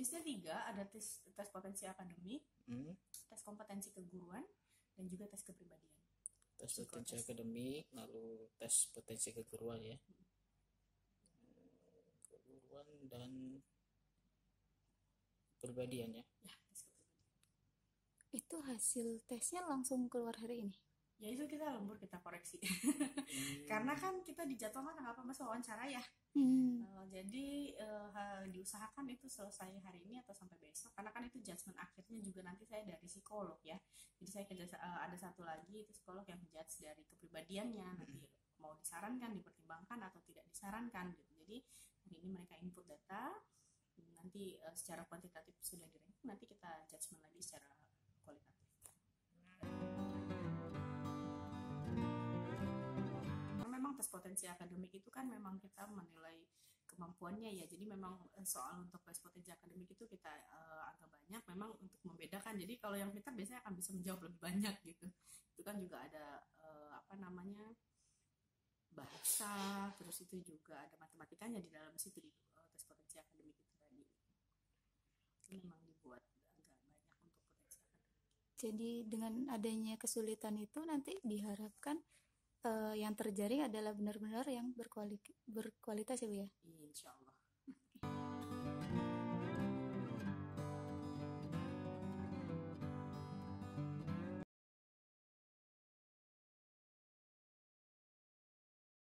Jenisnya 3, ada tes potensi akademik, tes kompetensi keguruan, dan juga tes kepribadian. Tes potensi akademik, lalu tes potensi keguruan ya. Keguruan dan kepribadian ya. Ya, tes kepribadian. Itu hasil tesnya langsung keluar hari ini? Ya itu kita lembur, kita koreksi. Karena kan kita dijadwalkan tanggal 18 wawancara ya. Jadi diusahakan itu selesai hari ini atau sampai besok, karena kan itu judgement akhirnya juga nanti saya dari psikolog ya. Jadi saya ada satu lagi itu psikolog yang menjudge dari kepribadiannya, nanti mau disarankan, dipertimbangkan atau tidak disarankan gitu. Jadi hari ini mereka input data, nanti secara kuantitatif sudah dirangkum, nanti kita judgement lagi secara kualitatif. Memang tes potensi akademik itu kan memang kita menilai kemampuannya ya, jadi memang soal untuk tes potensi akademik itu kita agak banyak memang untuk membedakan. Jadi kalau yang pintar biasanya akan bisa menjawab lebih banyak gitu. Itu kan juga ada bahasa, terus itu juga ada matematikanya di dalam situ di tes potensi akademik itu tadi. Itu memang dibuat agak banyak untuk potensi akademik. Jadi dengan adanya kesulitan itu nanti diharapkan yang terjaring adalah benar-benar yang berkualitas ya Bu ya? Insya Allah.